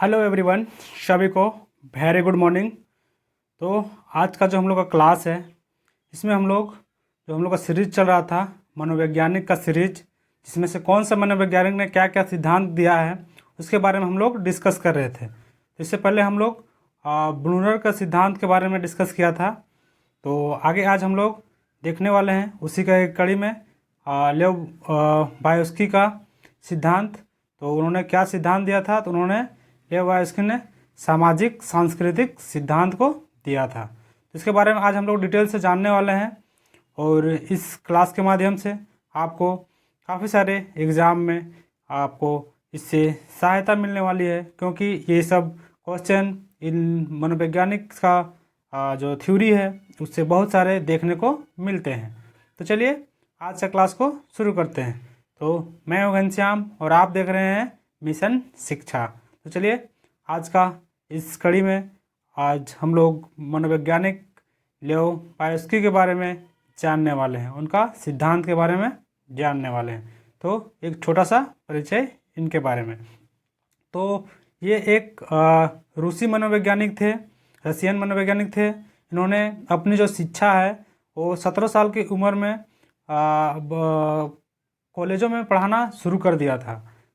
Hello everyone, सभी को very good morning. तो आज का जो हम लोग का क्लास है, इसमें हम लोग का सीरीज चल रहा था मनोवैज्ञानिक का सीरीज, जिसमें से कौन सा मनोवैज्ञानिक ने क्या क्या सिद्धांत दिया है उसके बारे में हम लोग डिस्कस कर रहे थे। तो इससे पहले हम लोग ब्रूनर का सिद्धांत के बारे में डिस्कस किया था। तो आगे आज हम लोग देखने वाले हैं उसी का एक कड़ी में लेव बायोस्की का सिद्धांत। तो उन्होंने क्या सिद्धांत दिया था? तो उन्होंने लेव बायोस्की ने सामाजिक सांस्कृतिक सिद्धांत को दिया था। तो इसके बारे में आज हम लोग डिटेल से जानने वाले हैं और इस क्लास के माध्यम से आपको काफ़ी सारे एग्ज़ाम में आपको इससे सहायता मिलने वाली है, क्योंकि ये सब क्वेश्चन इन मनोवैज्ञानिक का जो थ्योरी है उससे बहुत सारे देखने को मिलते हैं। तो चलिए आज का क्लास को शुरू करते हैं। तो मैं हूं घनश्याम और आप देख रहे हैं मिशन शिक्षा। तो चलिए आज का इस कड़ी में आज हम लोग मनोवैज्ञानिक लेव बायोस्की के बारे में जानने वाले हैं, उनका सिद्धांत के बारे में जानने वाले हैं। तो एक छोटा सा परिचय इनके बारे में। तो ये एक रूसी मनोवैज्ञानिक थे, रशियन मनोवैज्ञानिक थे। इन्होंने अपनी जो शिक्षा है वो 17 साल की उम्र में कॉलेजों में पढ़ाना शुरू कर दिया था।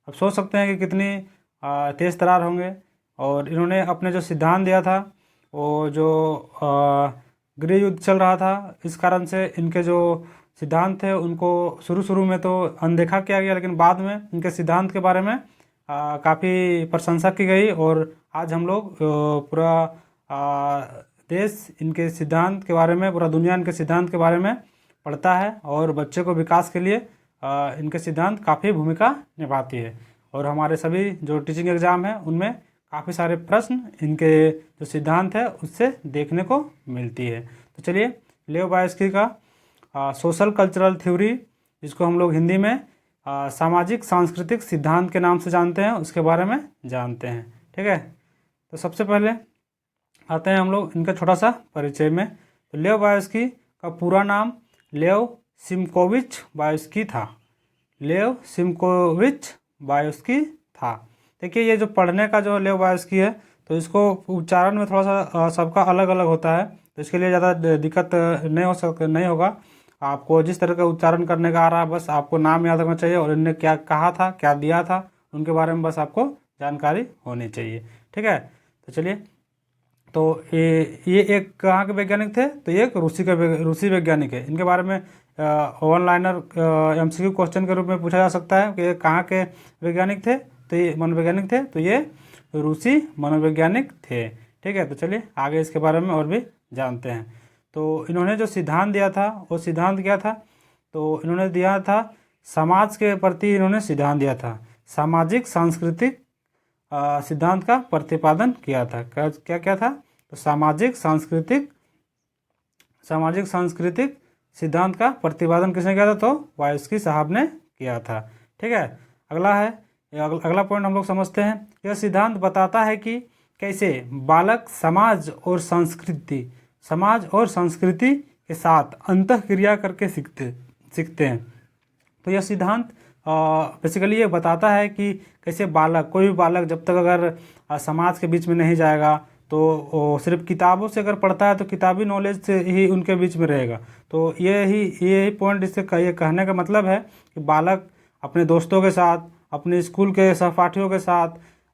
अब सोच सकते हैं कि कितनी तेज़ तरार होंगे। और इन्होंने अपने जो सिद्धांत दिया था वो जो गृह युद्ध चल रहा था, इस कारण से इनके जो सिद्धांत थे उनको शुरू में तो अनदेखा किया गया, लेकिन बाद में इनके सिद्धांत के बारे में काफ़ी प्रशंसा की गई। और आज हम लोग पूरा देश इनके सिद्धांत के बारे में, पूरा दुनिया इनके सिद्धांत के बारे में पढ़ता है और बच्चे को विकास के लिए इनके सिद्धांत काफ़ी भूमिका निभाती है। और हमारे सभी जो टीचिंग एग्ज़ाम हैं उनमें काफ़ी सारे प्रश्न इनके जो सिद्धांत है उससे देखने को मिलती है। तो चलिए लेव बायोस्की का सोशल कल्चरल थ्योरी, जिसको हम लोग हिंदी में सामाजिक सांस्कृतिक सिद्धांत के नाम से जानते हैं, उसके बारे में जानते हैं। ठीक है, तो सबसे पहले आते हैं हम लोग इनका छोटा सा परिचय में। तो लेव बायोस्की का पूरा नाम लेव सिमकोविच बायोस्की था। लेव सिमकोविच बायोस्की था। देखिए ये जो पढ़ने का जो लेव बायोस्की है, तो इसको उच्चारण में थोड़ा सा सबका अलग अलग होता है, तो इसके लिए ज़्यादा दिक्कत नहीं होगा। आपको जिस तरह का उच्चारण करने का आ रहा है बस आपको नाम याद रखना चाहिए और इनने क्या कहा था, क्या दिया था, उनके बारे में बस आपको जानकारी होनी चाहिए। ठीक है, तो चलिए, तो ये एक कहाँ के वैज्ञानिक थे? तो ये एक रूसी वैज्ञानिक है। इनके बारे में वन लाइनर MCQ क्वेश्चन के रूप में पूछा जा सकता है कि कहाँ के वैज्ञानिक थे। तो ये मनोवैज्ञानिक थे, तो ये रूसी मनोवैज्ञानिक थे। ठीक है, तो चलिए आगे इसके बारे में और भी जानते हैं। तो इन्होंने जो सिद्धांत दिया था वो सिद्धांत क्या था? तो इन्होंने दिया था समाज के प्रति, इन्होंने सिद्धांत दिया था सामाजिक सांस्कृतिक सिद्धांत का प्रतिपादन किया था। क्या क्या था? तो सामाजिक सांस्कृतिक सिद्धांत का प्रतिपादन किसने किया था? तो बायोस्की साहब ने किया था। ठीक है, अगला है, अगला पॉइंट हम लोग समझते हैं। यह सिद्धांत बताता है कि कैसे बालक समाज और संस्कृति के साथ अंतःक्रिया करके सीखते हैं। तो यह सिद्धांत बेसिकली ये बताता है कि कैसे बालक, कोई भी बालक जब तक अगर समाज के बीच में नहीं जाएगा तो सिर्फ किताबों से अगर पढ़ता है तो किताबी नॉलेज से ही उनके बीच में रहेगा। तो यही पॉइंट इससे ये कहने का मतलब है कि बालक अपने दोस्तों के साथ, अपने स्कूल के सहपाठियों के साथ,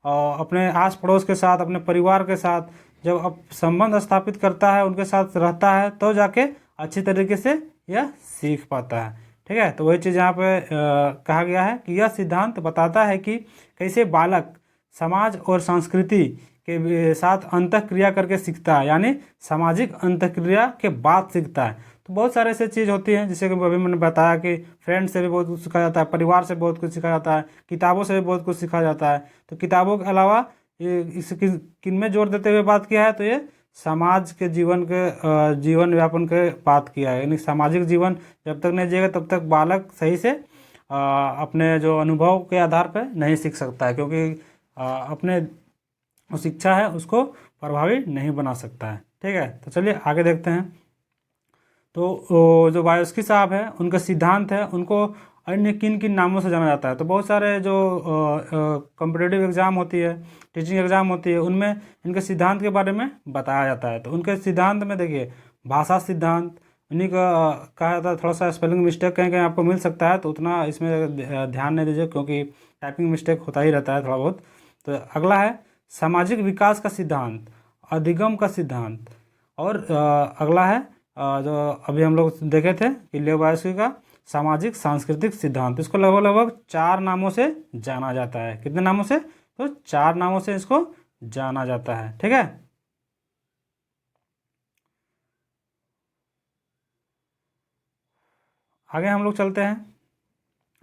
अपने आस पड़ोस के साथ, अपने परिवार के साथ जब अब संबंध स्थापित करता है, उनके साथ रहता है, तो जाके अच्छी तरीके से यह सीख पाता है। ठीक है, तो वही चीज़ यहाँ पे कहा गया है कि यह सिद्धांत बताता है कि कैसे बालक समाज और संस्कृति के साथ अंतःक्रिया करके सीखता है, यानी सामाजिक अंतःक्रिया के बाद सीखता है। तो बहुत सारे ऐसे चीज़ होती हैं, जिसे अभी मैंने बताया कि फ्रेंड से भी बहुत कुछ सीखा जाता है, परिवार से बहुत कुछ सीखा जाता है, किताबों से भी बहुत कुछ सीखा जाता है। तो किताबों के अलावा ये किन में जोर देते हुए बात किया है? तो ये समाज के जीवन व्यापन के बात किया है, यानी सामाजिक जीवन जब तक नहीं जिएगा तब तक बालक सही से अपने जो अनुभव के आधार पर नहीं सीख सकता है, क्योंकि अपने जो शिक्षा है उसको प्रभावी नहीं बना सकता है। ठीक है, तो चलिए आगे देखते हैं। तो जो वायस्की साहब है उनका सिद्धांत है, उनको अन्य किन किन नामों से जाना जाता है। तो बहुत सारे जो कॉम्पिटिटिव एग्ज़ाम होती है, टीचिंग एग्ज़ाम होती है, उनमें इनके सिद्धांत के बारे में बताया जाता है। तो उनके सिद्धांत में देखिए भाषा सिद्धांत, उन्हीं का कहा जाता है। थोड़ा सा स्पेलिंग मिस्टेक कहीं कहीं आपको मिल सकता है, तो उतना इसमें ध्यान नहीं दीजिए, क्योंकि टाइपिंग मिस्टेक होता ही रहता है थोड़ा बहुत। तो अगला है सामाजिक विकास का सिद्धांत, अधिगम का सिद्धांत, और अगला है जो अभी हम लोग देखे थे कि लेव वायस्की का सामाजिक सांस्कृतिक सिद्धांत। इसको लगभग लगभग 4 नामों से जाना जाता है। कितने नामों से? तो 4 नामों से इसको जाना जाता है। ठीक है, आगे हम लोग चलते हैं,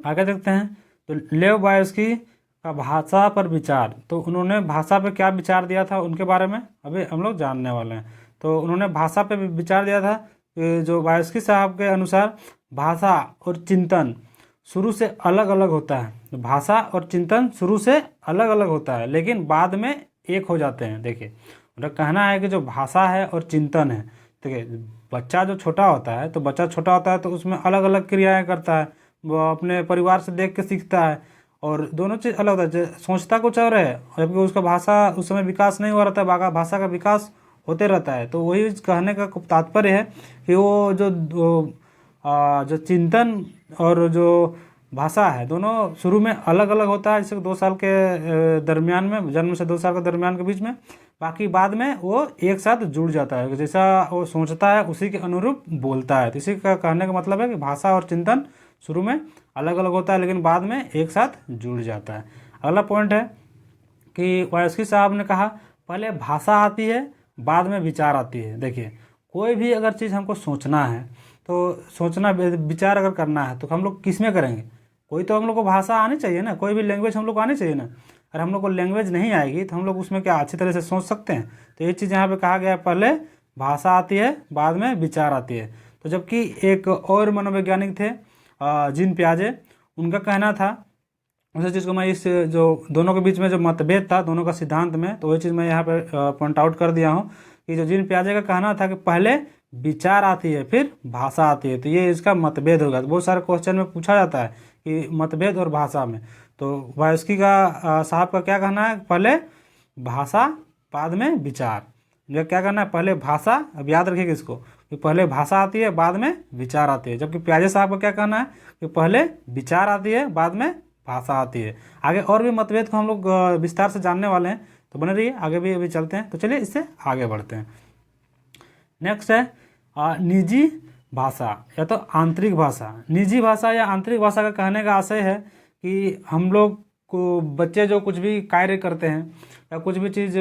आगे देखते हैं। तो लेव वायस्की का भाषा पर विचार, तो उन्होंने भाषा पे क्या विचार दिया था उनके बारे में अभी हम लोग जानने वाले हैं। तो उन्होंने भाषा पे विचार दिया था कि जो वायस्की साहब के अनुसार भाषा और चिंतन शुरू से अलग अलग होता है। तो भाषा और चिंतन शुरू से अलग अलग होता है, लेकिन बाद में एक हो जाते हैं। देखिए उनका कहना है कि जो भाषा है और चिंतन है, देखिए बच्चा जो छोटा होता है, तो बच्चा छोटा होता है तो उसमें अलग अलग क्रियाएं करता है, वो अपने परिवार से देख के सीखता है, और दोनों चीज़ अलग होता है। सोचता कुछ और है, जबकि उसका भाषा उस समय विकास नहीं हो रहा था, भाषा का विकास होते रहता है। तो वही कहने का तात्पर्य है कि वो जो चिंतन और जो भाषा है, दोनों शुरू में अलग अलग होता है, जैसे 2 साल के दरमियान में, जन्म से 2 साल के दरमियान के बीच में। बाकी बाद में वो एक साथ जुड़ जाता है, जैसा वो सोचता है उसी के अनुरूप बोलता है। तो इसी का कहने का मतलब है कि भाषा और चिंतन शुरू में अलग अलग होता है, लेकिन बाद में एक साथ जुड़ जाता है। अगला पॉइंट है कि वायस्की साहब ने कहा पहले भाषा आती है, बाद में विचार आती है। देखिए कोई भी अगर चीज़ हमको सोचना है, तो सोचना विचार अगर करना है तो हम लोग किस में करेंगे? कोई तो हम लोग को भाषा आनी चाहिए ना, कोई भी लैंग्वेज हम लोग को आनी चाहिए ना। अगर हम लोग को लैंग्वेज नहीं आएगी तो हम लोग उसमें क्या अच्छी तरह से सोच सकते हैं? तो ये चीज़ यहाँ पे कहा गया है, पहले भाषा आती है, बाद में विचार आती है। तो जबकि एक और मनोवैज्ञानिक थे जीन पियाजे, उनका कहना था, उसी चीज़ को मैं इस जो दोनों के बीच में जो मतभेद था दोनों का सिद्धांत में, तो वही चीज़ मैं यहाँ पे पॉइंट आउट कर दिया हूँ कि जो जीन पियाजे का कहना था कि पहले विचार आती है फिर भाषा आती है। तो ये इसका मतभेद होगा। तो बहुत सारे क्वेश्चन में पूछा जाता है कि मतभेद और भाषा में। तो वायस्की का साहब का क्या कहना है? पहले भाषा बाद में विचार। ये क्या करना है? पहले भाषा, अब याद रखिएगा इसको, कि पहले भाषा आती है बाद में विचार आती है। जबकि पियाजे साहब का क्या कहना है कि पहले विचार आती है बाद में भाषा आती है। आगे और भी मतभेद को हम लोग विस्तार से जानने वाले हैं, तो बने रहिए, आगे भी अभी चलते हैं। तो चलिए इससे आगे बढ़ते हैं। नेक्स्ट है निजी भाषा या तो आंतरिक भाषा। निजी भाषा या आंतरिक भाषा का कहने का आशय है कि हम लोग को बच्चे जो कुछ भी कार्य करते हैं या कुछ भी चीज़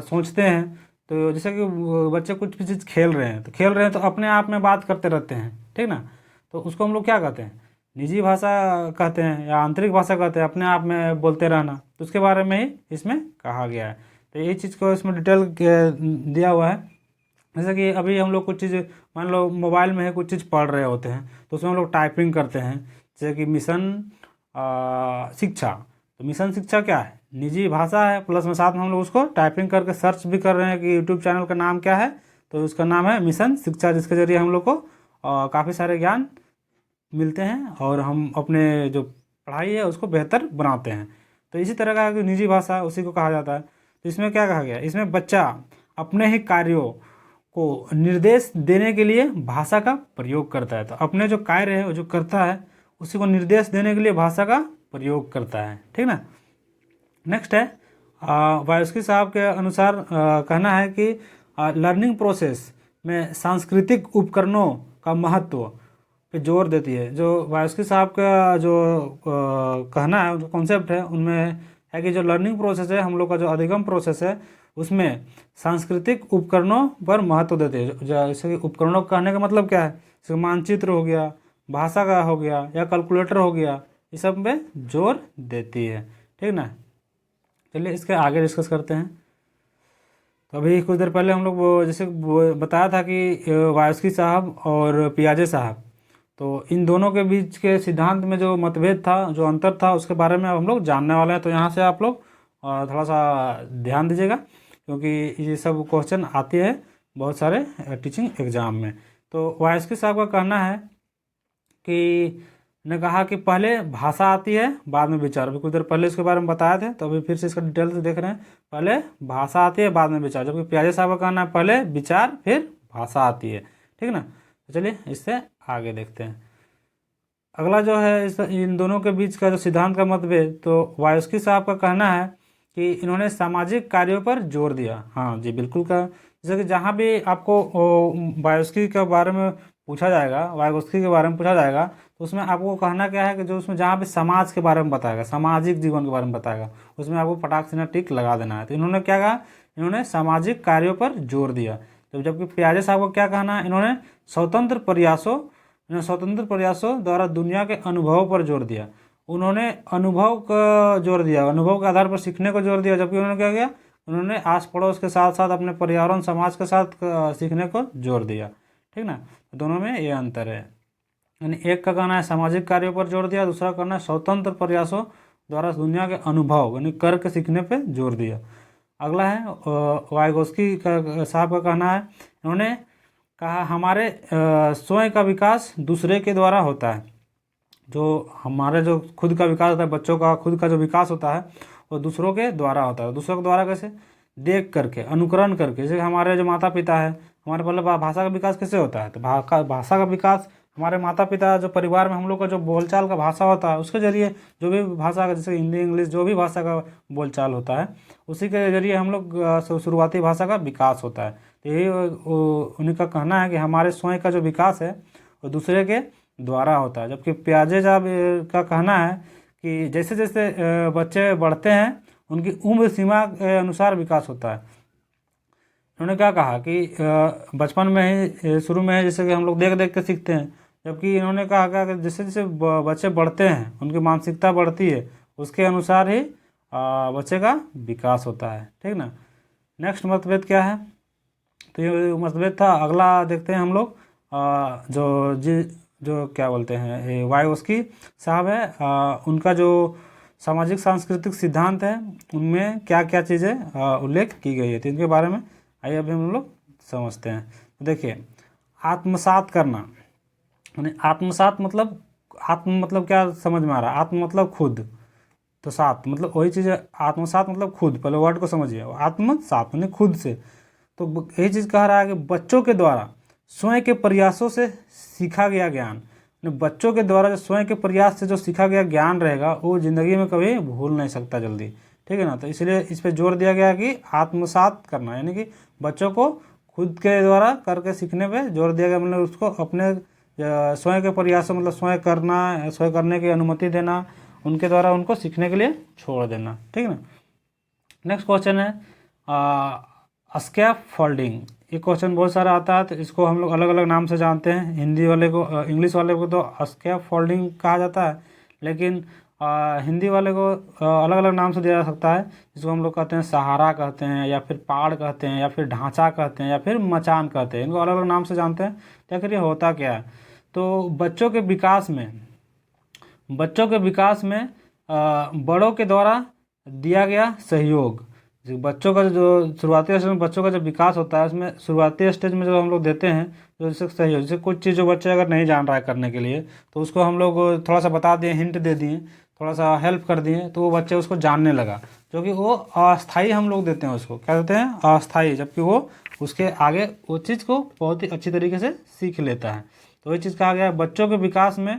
सोचते हैं, तो जैसे कि बच्चे कुछ भी चीज़ खेल रहे हैं, तो अपने आप में बात करते रहते हैं, ठीक ना। तो उसको हम लोग क्या कहते हैं? निजी भाषा कहते हैं या आंतरिक भाषा कहते हैं, अपने आप में बोलते रहना। तो उसके बारे में ही इसमें कहा गया है। तो ये चीज़ को इसमें डिटेल दिया हुआ है। जैसे कि अभी हम लोग कुछ चीज़, मान लो मोबाइल में है, कुछ चीज़ पढ़ रहे होते हैं, तो उसमें हम लोग टाइपिंग करते हैं, जैसे कि मिशन शिक्षा। तो मिशन शिक्षा क्या है? निजी भाषा है, प्लस में साथ में हम लोग उसको टाइपिंग करके सर्च भी कर रहे हैं कि यूट्यूब चैनल का नाम क्या है, तो उसका नाम है मिशन शिक्षा, जिसके जरिए हम लोग को काफ़ी सारे ज्ञान मिलते हैं और हम अपने जो पढ़ाई है उसको बेहतर बनाते हैं। तो इसी तरह का जो निजी भाषा उसी को कहा जाता है। तो इसमें क्या कहा गया? इसमें बच्चा अपने ही कार्यों को निर्देश देने के लिए भाषा का प्रयोग करता है। तो अपने जो कार्य है, वो जो करता है, उसी को निर्देश देने के लिए भाषा का प्रयोग करता है, ठीक ना। नेक्स्ट है वायस्की साहब के अनुसार कहना है कि लर्निंग प्रोसेस में सांस्कृतिक उपकरणों का महत्व पे जोर देती है। जो वायस्की साहब का जो कहना है, उनका कॉन्सेप्ट है, उनमें है कि जो लर्निंग प्रोसेस है, हम लोग का जो अधिगम प्रोसेस है, उसमें सांस्कृतिक उपकरणों पर महत्व देते हैं। जैसे कि उपकरणों कहने का मतलब क्या है? जैसे मानचित्र हो गया, भाषा का हो गया, या कैलकुलेटर हो गया, ये सब में जोर देती है, ठीक ना। चलिए इसके आगे डिस्कस करते हैं। तो अभी कुछ देर पहले हम लोग जैसे बताया था कि वायस्की साहब और पियाजे साहब, तो इन दोनों के बीच के सिद्धांत में जो मतभेद था, जो अंतर था, उसके बारे में अब हम लोग जानने वाले हैं। तो यहाँ से आप लोग थोड़ा सा ध्यान दीजिएगा, क्योंकि ये सब क्वेश्चन आते हैं बहुत सारे टीचिंग एग्जाम में। तो वायस्की साहब का कहना है कि ने कहा कि पहले भाषा आती है बाद में विचार। अभी कुछ देर पहले इसके बारे में बताए थे, तो अभी फिर से इसका डिटेल से देख रहे हैं। पहले भाषा आती है बाद में विचार, जबकि पियाजे साहब का कहना है पहले विचार फिर भाषा आती है। ठीक ना, तो चलिए इससे आगे देखते हैं। अगला जो है इन दोनों के बीच का जो सिद्धांत का मतभेद, तो वायस्की साहब का कहना है कि इन्होंने सामाजिक कार्यों पर जोर दिया। हाँ जी, बिल्कुल का, जैसे कि जहाँ भी आपको वायस्की के बारे में पूछा जाएगा, वायगोत्स्की के बारे में पूछा जाएगा, तो उसमें आपको कहना क्या है कि जो उसमें जहाँ भी समाज के बारे में बताएगा, सामाजिक जीवन के बारे में बताएगा, उसमें आपको पटाख से टिक लगा देना है। तो इन्होंने क्या कहा, इन्होंने सामाजिक कार्यों पर जोर दिया। तो जबकि पियाजे साहब को क्या कहना है, इन्होंने स्वतंत्र प्रयासों द्वारा दुनिया के अनुभवों पर जोर दिया। उन्होंने अनुभव का जोर दिया, अनुभव के आधार पर सीखने को जोर दिया। जबकि उन्होंने क्या किया, उन्होंने आस पड़ोस के साथ साथ अपने पर्यावरण समाज के साथ सीखने को जोर दिया। ठीक ना, दोनों में ये अंतर है। यानी एक का कहना है सामाजिक कार्यों पर जोर दिया, दूसरा कहना है स्वतंत्र प्रयासों द्वारा दुनिया के अनुभव यानी करके सीखने पे जोर दिया। अगला है वायगोत्स्की का साहब का कहना है, इन्होंने कहा हमारे स्वयं का विकास दूसरे के द्वारा होता है। जो हमारे जो खुद का विकास होता है, बच्चों का खुद का जो विकास होता है वो दूसरों के द्वारा होता है। दूसरों के द्वारा कैसे, देख करके, अनुकरण करके। जैसे हमारे जो माता पिता है, हमारे पहले भाषा का विकास कैसे होता है, तो भाषा का विकास हमारे माता पिता जो परिवार में हम लोग का जो बोलचाल का भाषा होता है उसके जरिए, जो भी भाषा का जैसे हिंदी इंग्लिश जो भी भाषा का बोलचाल होता है उसी के जरिए हम लोग शुरुआती भाषा का विकास होता है। तो यही उन्हीं का कहना है कि हमारे स्वयं का जो विकास है वो दूसरे के द्वारा होता है। जबकि पियाजे साहब का कहना है कि जैसे जैसे बच्चे बढ़ते हैं उनकी उम्र सीमा के अनुसार विकास होता है। उन्होंने क्या कहा कि बचपन में ही शुरू में जैसे कि हम लोग देख देख के सीखते हैं, जबकि इन्होंने कहा कि जैसे जैसे बच्चे बढ़ते हैं उनकी मानसिकता बढ़ती है, उसके अनुसार ही बच्चे का विकास होता है। ठीक ना, नेक्स्ट मतभेद क्या है, तो ये मतभेद था। अगला देखते हैं हम लोग जो क्या बोलते हैं वायगोत्स्की साहब है, उनका जो सामाजिक सांस्कृतिक सिद्धांत है उनमें क्या क्या चीज़ें उल्लेख की गई है, तो इनके बारे में आइए अभी हम लोग समझते हैं। तो देखिए, आत्मसात करना, यानी आत्मसात मतलब आत्म मतलब क्या समझ में आ रहा है, आत्म मतलब खुद, तो सात मतलब वही चीज़ है। आत्मसात मतलब खुद, पहले वर्ड को समझिए, आत्मसात यानी खुद से। तो यही चीज़ कह रहा है कि बच्चों के द्वारा स्वयं के प्रयासों से सीखा गया ज्ञान, बच्चों के द्वारा जो स्वयं के प्रयास से जो सीखा गया ज्ञान रहेगा वो ज़िंदगी में कभी भूल नहीं सकता जल्दी। ठीक है ना, तो इसलिए इस पर जोर दिया गया कि आत्मसात करना, यानी कि बच्चों को खुद के द्वारा करके सीखने पे जोर दिया गया। मतलब उसको अपने स्वयं के प्रयासों मतलब स्वयं करने की अनुमति देना, उनके द्वारा उनको सीखने के लिए छोड़ देना। ठीक है ना, नेक्स्ट क्वेश्चन है स्कैफोल्डिंग। ये क्वेश्चन बहुत सारा आता है, तो इसको हम लोग अलग अलग नाम से जानते हैं। हिंदी वाले को इंग्लिश वाले को तो स्कैफोल्डिंग कहा जाता है, लेकिन हिंदी वाले को अलग अलग नाम से दिया जा सकता है, जिसको हम लोग कहते हैं सहारा कहते हैं, या फिर पाड़ कहते हैं, या फिर ढांचा कहते हैं, या फिर मचान कहते हैं। इनको अलग अलग नाम से जानते हैं। तो आखिर ये होता क्या है, तो बच्चों के विकास में बड़ों के द्वारा दिया गया सहयोग। बच्चों का जो शुरुआती स्टेज में बच्चों का जब विकास होता है, उसमें शुरुआती स्टेज में जो हम लोग देते हैं तो जैसे सहयोग, जैसे कुछ चीज़ जो बच्चे अगर नहीं जान रहा है करने के लिए, तो उसको हम लोग थोड़ा सा बता दिए, हिंट दे दिए, थोड़ा सा हेल्प कर दिए, तो वो बच्चे उसको जानने लगा। जो कि वो अस्थाई हम लोग देते हैं, उसको क्या देते हैं, अस्थाई, जबकि वो उसके आगे वो चीज़ को बहुत ही अच्छी तरीके से सीख लेता है। तो ये चीज़ कहा गया है बच्चों के विकास में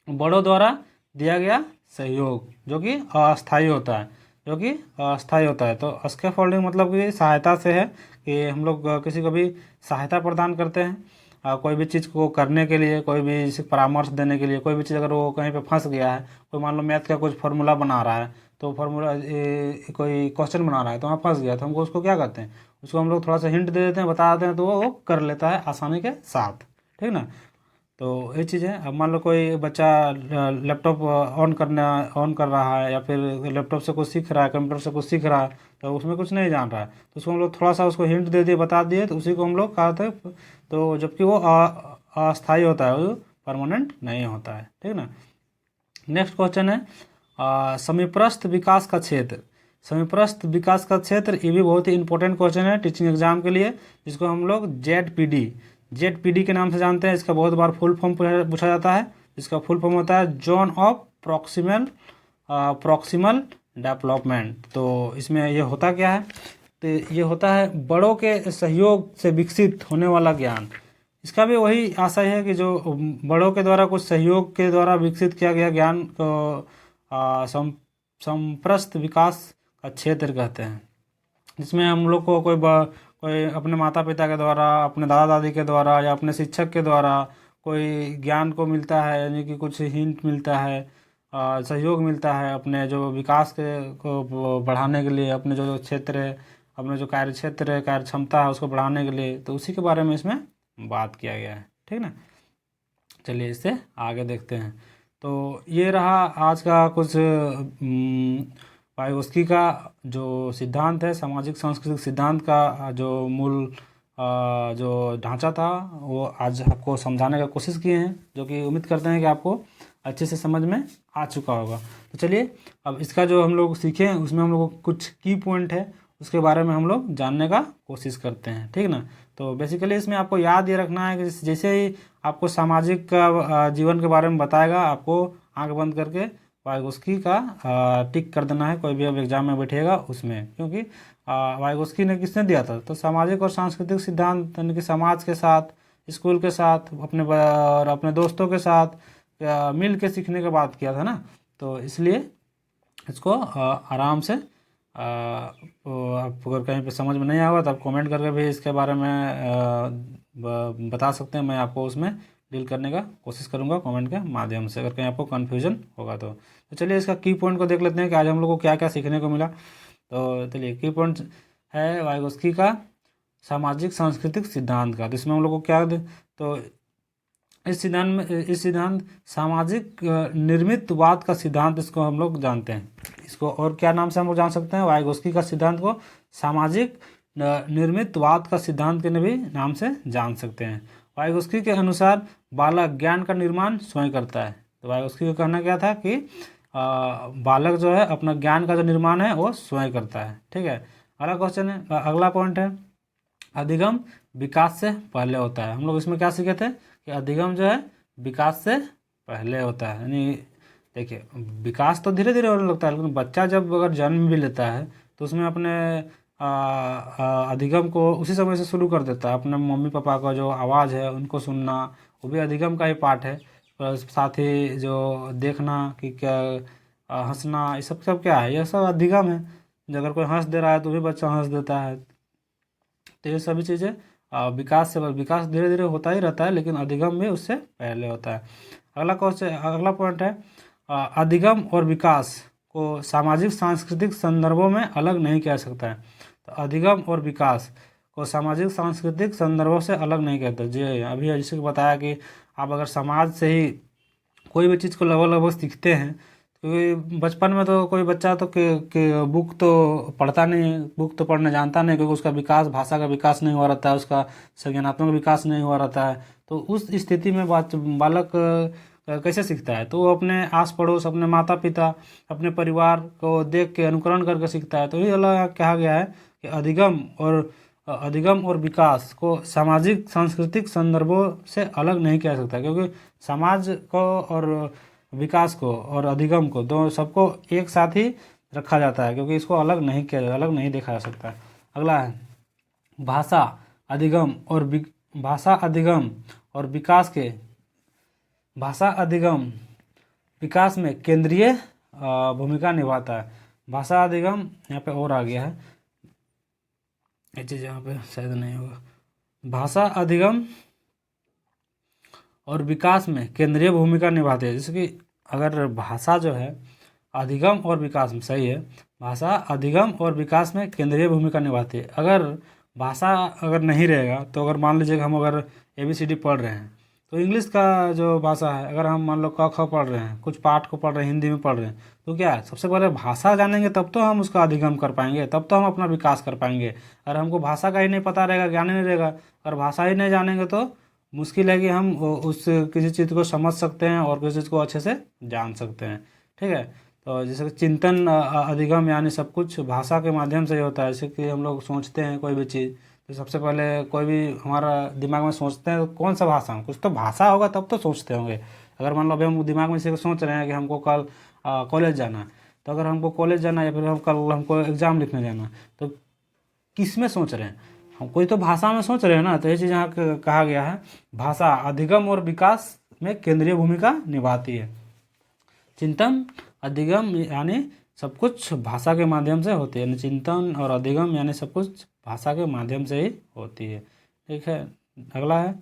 बड़ों द्वारा दिया गया सहयोग जो कि अस्थाई होता है। तो स्कैफोल्डिंग मतलब कि सहायता से है कि हम लोग किसी को भी सहायता प्रदान करते हैं कोई भी चीज़ को करने के लिए, कोई भी जैसे परामर्श देने के लिए। कोई भी चीज़ अगर वो कहीं पे फंस गया है, कोई मान लो मैथ का कुछ फार्मूला बना रहा है, तो कोई क्वेश्चन बना रहा है तो वहाँ फंस गया, तो हमको उसको क्या कहते हैं, उसको हम लोग थोड़ा सा हिंट दे देते हैं, बता देते हैं, तो वो कर लेता है आसानी के साथ। ठीक ना, तो ये चीज़ है। अब मान लो कोई बच्चा लैपटॉप ऑन कर रहा है, या फिर लैपटॉप से कुछ सीख रहा है, कंप्यूटर से कुछ सीख रहा है, तो उसमें कुछ नहीं जान रहा है, तो उसको हम लोग थोड़ा सा उसको हिंट दे दिए, बता दिए, तो उसी को हम लोग कहते हैं। तो जबकि वो अस्थाई होता है, वो परमानेंट नहीं होता है। ठीक ना, नेक्स्ट क्वेश्चन है समीपस्थ विकास का क्षेत्र। समीपस्थ विकास का क्षेत्र, ये भी बहुत ही इंपॉर्टेंट क्वेश्चन है टीचिंग एग्जाम के लिए, जिसको हम लोग ZPD के नाम से जानते हैं। इसका बहुत बार फुल फॉर्म पूछा जाता है। इसका फुल फॉर्म होता है जोन ऑफ प्रॉक्सिमल डेवलपमेंट। तो इसमें ये होता क्या है, तो ये होता है बड़ों के सहयोग से विकसित होने वाला ज्ञान। इसका भी वही आशय है कि जो बड़ों के द्वारा कुछ सहयोग के द्वारा विकसित किया गया ज्ञान को संप्रस्त विकास का क्षेत्र कहते हैं, जिसमें हम लोग को कोई अपने माता पिता के द्वारा, अपने दादा दादी के द्वारा या अपने शिक्षक के द्वारा कोई ज्ञान को मिलता है, यानी कि कुछ हिंट मिलता है, सहयोग मिलता है अपने जो विकास को बढ़ाने के लिए, अपने जो क्षेत्र है, अपने जो कार्य क्षेत्र है, कार्य क्षमता है, उसको बढ़ाने के लिए। तो उसी के बारे में इसमें बात किया गया है, ठीक ना। चलिए इससे आगे देखते हैं। तो ये रहा आज का कुछ वाइगोस्की का जो सिद्धांत है, सामाजिक सांस्कृतिक सिद्धांत का जो मूल जो ढांचा था, वो आज आपको समझाने का कोशिश किए हैं, जो कि उम्मीद करते हैं कि आपको अच्छे से समझ में आ चुका होगा। तो चलिए अब इसका जो हम लोग सीखे हैं उसमें हम लोग को कुछ की पॉइंट है उसके बारे में हम लोग जानने का कोशिश करते हैं, ठीक ना। तो बेसिकली इसमें आपको याद ये रखना है कि जैसे ही आपको सामाजिक जीवन के बारे में बताएगा, आपको आंख बंद करके वाइगोस्की का टिक कर देना है, कोई भी अब एग्जाम में बैठेगा उसमें, क्योंकि वाइगोस्की ने किसने दिया था, तो सामाजिक और सांस्कृतिक सिद्धांत, यानी कि समाज के साथ, स्कूल के साथ, अपने दोस्तों के साथ मिल के सीखने की बात किया था ना। तो इसलिए इसको आराम से आप अगर कहीं पे समझ में नहीं आया तो आप कमेंट करके भी इसके बारे में बता सकते हैं। मैं आपको उसमें डील करने का कोशिश करूंगा कमेंट के माध्यम से, अगर कहीं आपको कन्फ्यूजन होगा तो। चलिए इसका की पॉइंट को देख लेते हैं कि आज हम लोग को क्या क्या सीखने को मिला। तो चलिए की पॉइंट है वाइगोस्की का सामाजिक सांस्कृतिक सिद्धांत का। तो इसमें हम लोग को क्या, तो इस सिद्धांत सामाजिक निर्मितवाद का सिद्धांत, इसको हम लोग जानते हैं। इसको और क्या नाम से हम लोग जान सकते हैं, वाइगोस्की का सिद्धांत को सामाजिक निर्मितवाद का सिद्धांत के भी नाम से जान सकते हैं। वाइगोस्की के अनुसार बालक ज्ञान का निर्माण स्वयं करता है। तो वाइगोस्की का कहना क्या था कि बालक जो है अपना ज्ञान का जो निर्माण है वो स्वयं करता है, ठीक है। अगला क्वेश्चन है, अगला पॉइंट है अधिगम विकास से पहले होता है। हम लोग इसमें क्या सीखे थे कि अधिगम जो है विकास से पहले होता है। यानी देखिए विकास तो धीरे धीरे होने लगता है, लेकिन बच्चा जब अगर जन्म भी लेता है तो उसमें अपने अधिगम को उसी समय से शुरू कर देता है। अपने मम्मी पापा का जो आवाज़ है उनको सुनना, वो भी अधिगम का ही पार्ट है। साथ ही जो देखना कि क्या हंसना, ये सब क्या है, ये सब अधिगम है। अगर कोई हंस दे रहा है तो भी बच्चा हंस देता है। तो ये सभी चीज़ें विकास धीरे धीरे होता ही रहता है, लेकिन अधिगम भी उससे पहले होता है। अगला पॉइंट है अधिगम और विकास को सामाजिक सांस्कृतिक संदर्भों में अलग नहीं किया सकता है। तो अधिगम और विकास को सामाजिक सांस्कृतिक संदर्भों से अलग नहीं कहते। जी अभी जैसे बताया कि आप अगर समाज से ही कोई भी चीज़ को लगभग सीखते हैं, क्योंकि बचपन में तो कोई बच्चा तो बुक तो पढ़ता नहीं है, बुक तो पढ़ने जानता नहीं, क्योंकि उसका विकास, भाषा का विकास नहीं हुआ रहता है, उसका संज्ञानात्मक विकास नहीं हुआ रहता है। तो उस स्थिति में बालक कैसे सीखता है, तो वो अपने आस पड़ोस, अपने माता पिता, अपने परिवार को देख के अनुकरण करके सीखता है। तो ये अलग कहा गया है कि अधिगम और विकास को सामाजिक सांस्कृतिक संदर्भों से अलग नहीं किया सकता, क्योंकि समाज को और विकास को और अधिगम को दो सबको एक साथ ही रखा जाता है, क्योंकि इसको अलग नहीं देखा जा सकता। अगला है भाषा अधिगम विकास में केंद्रीय भूमिका निभाता है। भाषा अधिगम यहाँ पे और आ गया है, ये चीज़ यहाँ पे शायद नहीं होगा। भाषा अधिगम और विकास में केंद्रीय भूमिका निभाते हैं। जैसे कि अगर भाषा जो है अधिगम और विकास में, सही है, भाषा अधिगम और विकास में केंद्रीय भूमिका निभाती है। अगर भाषा अगर नहीं रहेगा, तो अगर मान लीजिए हम अगर ABCD पढ़ रहे हैं, तो इंग्लिश का जो भाषा है, अगर हम मान लो क ख पढ़ रहे हैं, कुछ पाठ को पढ़ रहे हैं, हिंदी में पढ़ रहे हैं, तो क्या है, सबसे पहले भाषा जानेंगे तब तो हम उसका अधिगम कर पाएंगे, तब तो हम अपना विकास कर पाएंगे। अगर हमको भाषा का ही नहीं पता रहेगा, ज्ञान ही नहीं रहेगा, अगर भाषा ही नहीं जानेंगे तो मुश्किल है कि हम उस किसी चीज़ को समझ सकते हैं और किसी चीज़ को अच्छे से जान सकते हैं, ठीक है। तो जैसे चिंतन अधिगम यानी सब कुछ भाषा के माध्यम से ही होता है। जैसे कि हम लोग सोचते हैं कोई भी चीज़, तो सबसे पहले कोई भी हमारा दिमाग में सोचते हैं तो कौन सा भाषा, कुछ तो भाषा होगा तब तो सोचते होंगे। अगर मान लो अभी हम दिमाग में से सोच रहे हैं कि हमको कल कॉलेज जाना है, तो अगर हमको कॉलेज जाना है या फिर हम कल हमको एग्ज़ाम लिखने जाना है, तो किस में सोच रहे हैं हम, कोई तो भाषा में सोच रहे हैं ना। तो ये चीज़ यहाँ कहा गया है, भाषा अधिगम और विकास में केंद्रीय भूमिका निभाती है। चिंतन अधिगम यानी सब कुछ भाषा के माध्यम से होती है, यानी चिंतन और अधिगम यानी सब कुछ भाषा के माध्यम से ही होती है। ठीक है, अगला है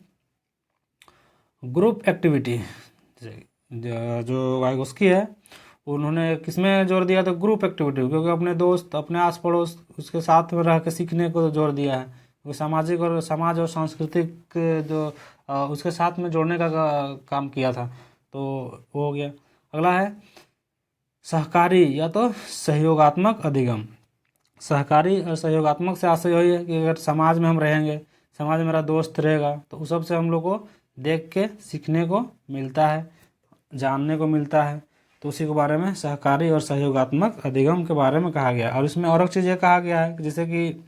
ग्रुप एक्टिविटी। जो वाइगोस्की है उन्होंने किसमें जोर दिया, तो ग्रुप एक्टिविटी, क्योंकि अपने दोस्त अपने आस पड़ोस उसके साथ में रह के सीखने को जोर दिया है। वो सामाजिक और समाज और सांस्कृतिक जो उसके साथ में जोड़ने का काम किया था, तो वो हो गया। अगला है सहकारी या तो सहयोगात्मक अधिगम। सहकारी और सहयोगात्मक से आशय यही है कि अगर समाज में हम रहेंगे, समाज में मेरा दोस्त रहेगा, तो उस सब से हम लोग को देख के सीखने को मिलता है, जानने को मिलता है। तो उसी के बारे में सहकारी और सहयोगात्मक अधिगम के बारे में कहा गया है। और इसमें और एक चीज़ ये कहा गया है कि जैसे कि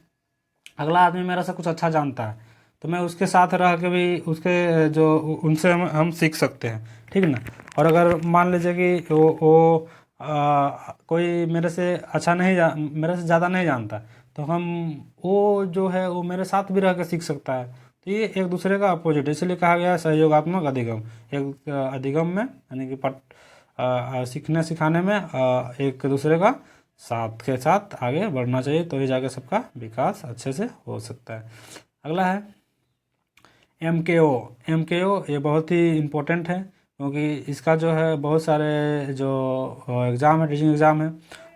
अगला आदमी मेरा से कुछ अच्छा जानता है, तो मैं उसके साथ रह के भी उसके जो उनसे हम सीख सकते हैं, ठीक है ना। और अगर मान लीजिए कि वो कोई मेरे से अच्छा नहीं मेरे से ज़्यादा नहीं जानता, तो हम वो जो है वो मेरे साथ भी रह के सीख सकता है। तो ये एक दूसरे का अपोजिट, इसलिए कहा गया है सहयोगात्मक अधिगम। एक अधिगम में यानी कि सीखने सिखाने में एक दूसरे का साथ के साथ आगे बढ़ना चाहिए, तो ही जाके सबका विकास अच्छे से हो सकता है। अगला है MKO। MKO ये बहुत ही इम्पोर्टेंट है, क्योंकि इसका जो है बहुत सारे जो एग्ज़ाम है, टीचिंग एग्ज़ाम है,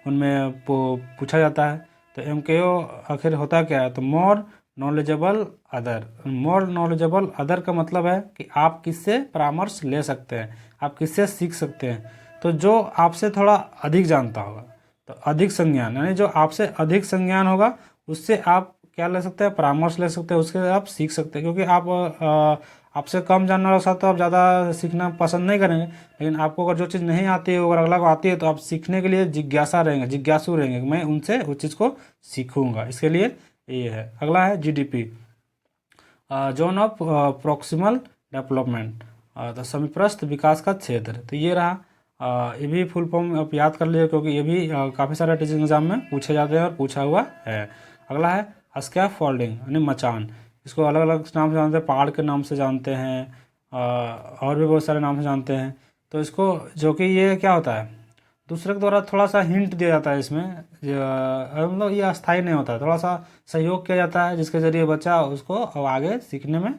उनमें पूछा जाता है। तो MKO आखिर होता क्या है, तो more knowledgeable other. More knowledgeable other का मतलब है कि आप किससे परामर्श ले सकते हैं, आप किससे सीख सकते हैं। तो जो आपसे थोड़ा अधिक जानता होगा, तो अधिक संज्ञान यानी जो आपसे अधिक संज्ञान होगा, उससे आप क्या ले सकते हैं, परामर्श ले सकते हैं, उसके आप सीख सकते हैं। क्योंकि आप आपसे कम जानने वालों के साथ तो आप ज़्यादा सीखना पसंद नहीं करेंगे, लेकिन आपको अगर जो चीज़ नहीं आती है, अगर अगला को आती है, तो आप सीखने के लिए जिज्ञासु रहेंगे, मैं उनसे उस चीज़ को सीखूंगा। इसके लिए ये है। अगला है GDP, zone of proximal development, तो समीपस्थ विकास का क्षेत्र। तो ये रहा, ये भी फुल फॉर्म आप याद कर लीजिए, क्योंकि ये भी काफ़ी सारे टीचिंग एग्जाम में पूछे जाते हैं और पूछा हुआ है। अगला है स्कैफ फोल्डिंग यानी मचान। इसको अलग अलग नाम से जानते हैं, पहाड़ के नाम से जानते हैं, और भी बहुत सारे नाम से जानते हैं। तो इसको जो कि ये क्या होता है, दूसरे के द्वारा थोड़ा सा हिंट दिया जाता है इसमें, मतलब ये अस्थाई नहीं होता है, थोड़ा सा सहयोग किया जाता है, जिसके ज़रिए बच्चा उसको अब आगे सीखने में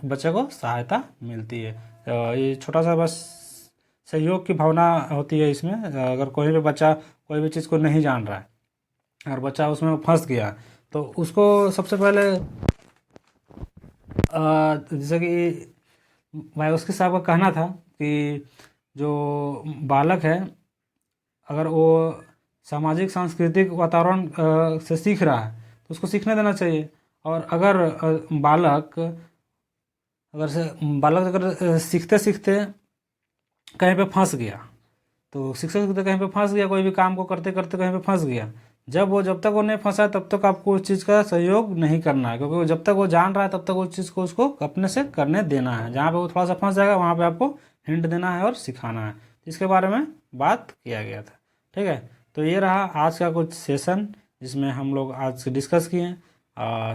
बच्चे को सहायता मिलती है। ये छोटा सा बस सहयोग की भावना होती है इसमें। अगर कोई भी बच्चा कोई भी चीज़ को नहीं जान रहा है और बच्चा उसमें फंस गया, तो उसको सबसे पहले जैसे कि वाइगोस्की साहब का कहना था कि जो बालक है, अगर वो सामाजिक सांस्कृतिक वातावरण से सीख रहा है, तो उसको सीखने देना चाहिए। और अगर बालक अगर सीखते सीखते कहीं पे फंस गया, तो सीखते सीखते कहीं पे फंस गया, कोई भी काम को करते करते कहीं पे फंस गया, जब तक वो नहीं फंसा तब तक आपको उस चीज़ का सहयोग नहीं करना है, क्योंकि जब तक वो जान रहा है तब तक उस चीज़ को उसको अपने से करने देना है। जहाँ पे वो थोड़ा सा फंस जाएगा वहाँ पे आपको हिंट देना है और सिखाना है। इसके बारे में बात किया गया था, ठीक है। तो ये रहा आज का कुछ सेशन, जिसमें हम लोग आज डिस्कस किए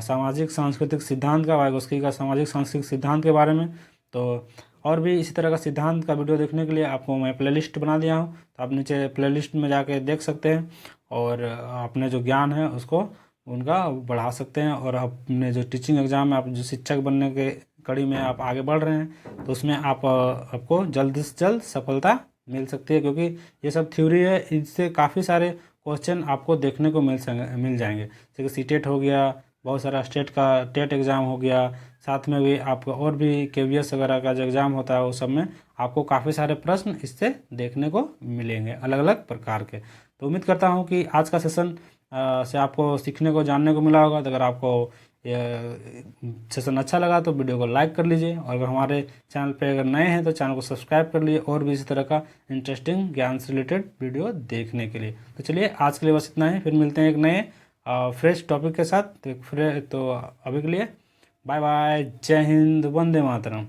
सामाजिक सांस्कृतिक सिद्धांत का, वाइगोस्की का सामाजिक सांस्कृतिक सिद्धांत के बारे में। तो और भी इसी तरह का सिद्धांत का वीडियो देखने के लिए आपको मैं प्लेलिस्ट बना दिया हूँ, तो आप नीचे प्लेलिस्ट में जाके देख सकते हैं और अपने जो ज्ञान है उसको उनका बढ़ा सकते हैं। और अपने जो टीचिंग एग्ज़ाम में आप जो शिक्षक बनने के कड़ी में आप आगे बढ़ रहे हैं, तो उसमें आपको जल्द से जल्द सफलता मिल सकती है, क्योंकि ये सब थ्योरी है, इससे काफ़ी सारे क्वेश्चन आपको देखने को मिल जाएंगे। जैसे कि सीटेट हो गया, बहुत सारा स्टेट का टेट एग्ज़ाम हो गया, साथ में भी आपको और भी KVS वगैरह का जो एग्ज़ाम होता है वो सब में आपको काफ़ी सारे प्रश्न इससे देखने को मिलेंगे अलग अलग प्रकार के। तो उम्मीद करता हूँ कि आज का सेशन से आपको सीखने को जानने को मिला होगा। तो अगर आपको ये सेशन अच्छा लगा तो वीडियो को लाइक कर लीजिए, और अगर हमारे चैनल पे अगर नए हैं तो चैनल को सब्सक्राइब कर लीजिए, और भी इसी तरह का इंटरेस्टिंग ज्ञान से रिलेटेड वीडियो देखने के लिए। तो चलिए आज के लिए बस इतना ही, फिर मिलते हैं एक नए फ्रेश टॉपिक के साथ। तो अभी के लिए बाय बाय, जय हिंद, वंदे मातरम।